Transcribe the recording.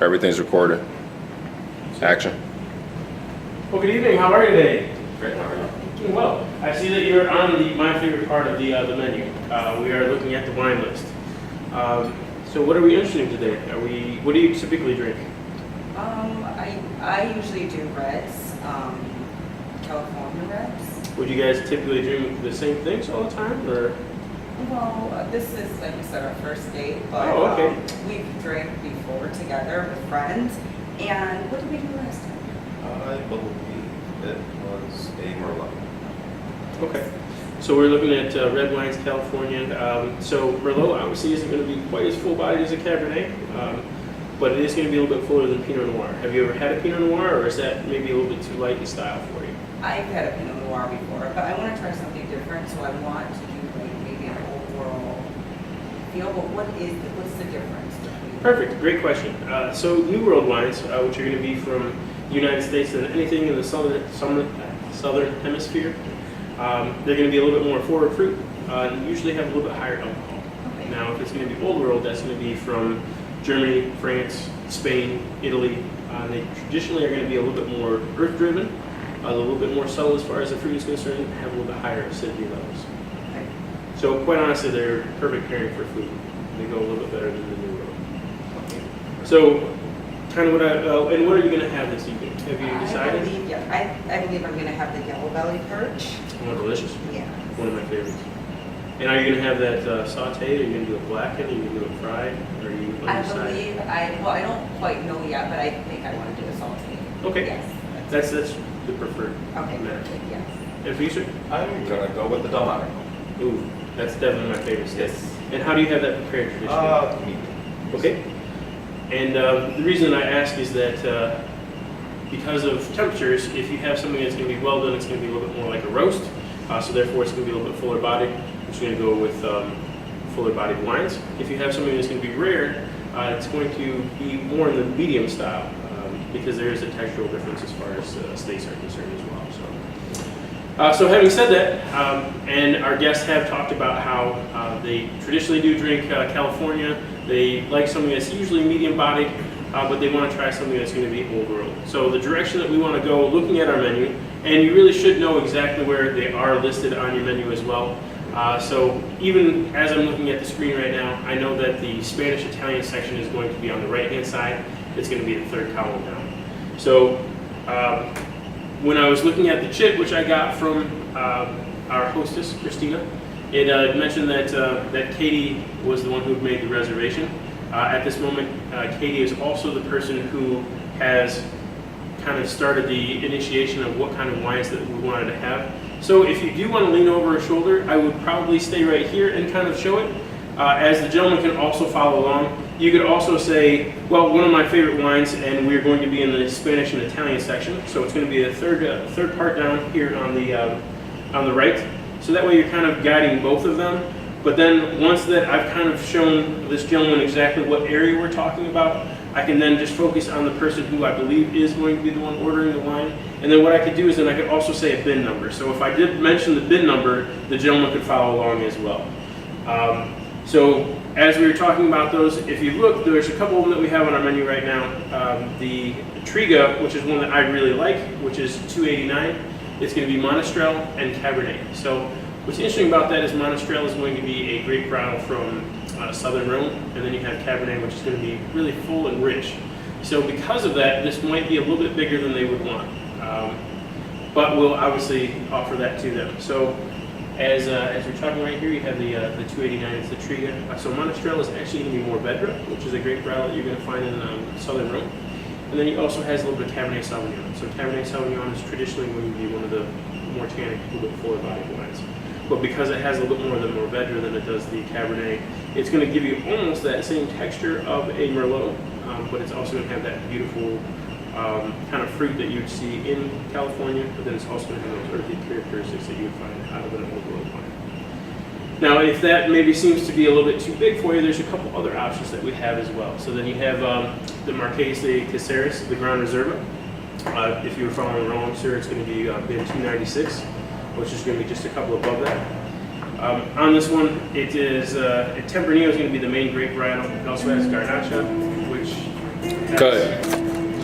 Everything's recorded. Action. Well, good evening. How are you today? Great. How are you? Doing well. I see that you're on my favorite part of the menu. We are looking at the wine list. So what are we interested in today? What do you typically drink? I usually do reds, California reds. Would you guys typically drink the same things all the time, or? Well, this is, like you said, our first date, but Oh, okay. We've drank before together with friends. And what did we do last time? I believe it was a Merlot. Okay. So we're looking at red wines, California. So Merlot obviously isn't going to be quite as full-bodied as a Cabernet, but it is going to be a little bit fuller than Pinot Noir. Have you ever had a Pinot Noir, or is that maybe a little bit too light in style for you? I've had a Pinot Noir before, but I want to try something different, so I want to do like maybe an overall feel. But what's the difference between? Perfect, great question. So New World wines, which are going to be from the United States and anything in the southern hemisphere, they're going to be a little bit more forward fruit, and usually have a little bit higher alcohol. Okay. Now, if it's going to be Old World, that's going to be from Germany, France, Spain, Italy. They traditionally are going to be a little bit more earth-driven, a little bit more subtle as far as the fruit is concerned, and have a little bit higher acidity levels. Okay. So quite honestly, they're perfect pairing for food. They go a little bit better than the New World. Okay. So, kind of and what are you going to have this evening? Have you decided? I believe I'm going to have the yellow belly perch. Oh, delicious. Yeah. One of my favorites. And are you going to have that sauteed? Are you going to do it blackened? Are you going to do it fried? Or are you I undecided? believe I don't quite know yet, but I think I want to do a salty. Okay. Yes. That's the preferred Okay. method. Perfect. Yes. And for you, sir? I'm gonna go with the Delmonico. Ooh, that's definitely my favorite steak. Yes. And how do you have that prepared traditionally? Medium. Okay. And the reason I ask is that because of temperatures, if you have something that's going to be well done, it's going to be a little bit more like a roast. So therefore, it's going to be a little bit fuller bodied. It's going to go with fuller bodied wines. If you have something that's going to be rare, it's going to be more in the medium style because there is a textural difference as far as steaks are concerned as well. So having said that, and our guests have talked about how they traditionally do drink California. They like something that's usually medium-bodied, but they want to try something that's going to be Old World. So the direction that we want to go, looking at our menu, and you really should know exactly where they are listed on your menu as well. So even as I'm looking at the screen right now, I know that the Spanish-Italian section is going to be on the right-hand side. It's going to be the third column down. So when I was looking at the chit, which I got from our hostess, Christina, it mentioned that Katie was the one who made the reservation. At this moment, Katie is also the person who has kind of started the initiation of what kind of wines that we wanted to have. So if you do want to lean over a shoulder, I would probably stay right here and kind of show it. As the gentleman can also follow along. You could also say, well, one of my favorite wines, and we're going to be in the Spanish and Italian section, so it's going to be the third part down here on the right. So that way you're kind of guiding both of them. But then once that I've kind of shown this gentleman exactly what area we're talking about, I can then just focus on the person who I believe is going to be the one ordering the wine. And then what I could do is then I could also say a bin number. So if I did mention the bin number, the gentleman could follow along as well. So as we were talking about those, if you look, there's a couple of them that we have on our menu right now. The Triga, which is one that I really like, which is $2.89. It's going to be Monastrell and Cabernet. So what's interesting about that is Monastrell is going to be a grape varietal from southern Rhone, and then you have Cabernet, which is going to be really full and rich. So because of that, this might be a little bit bigger than they would want. But we'll obviously offer that to them. So as we're talking right here, you have the $2.89, it's the Triga. So Monastrell is actually going to be Mourvedre, which is a grape varietal that you're going to find in southern Rhone. And then he also has a little bit of Cabernet Sauvignon. So Cabernet Sauvignon is traditionally going to be one of the more tannic, a little bit fuller bodied wines. But because it has a little bit more of the Mourvedre than it does the Cabernet, it's going to give you almost that same texture of a Merlot, but it's also going to have that beautiful kind of fruit that you'd see in California, but then it's also going to have those earthy characteristics that you would find out of an Old World wine. Now, if that maybe seems to be a little bit too big for you, there's a couple other options that we have as well. So then you have the Marqués de Caceres, the Grand Reserva. If you were following along, sir, it's going to be bin 296, which is going to be just a couple above that. On this one, it is Tempranillo is going to be the main grape varietal. It also has Garnacha, which Cut.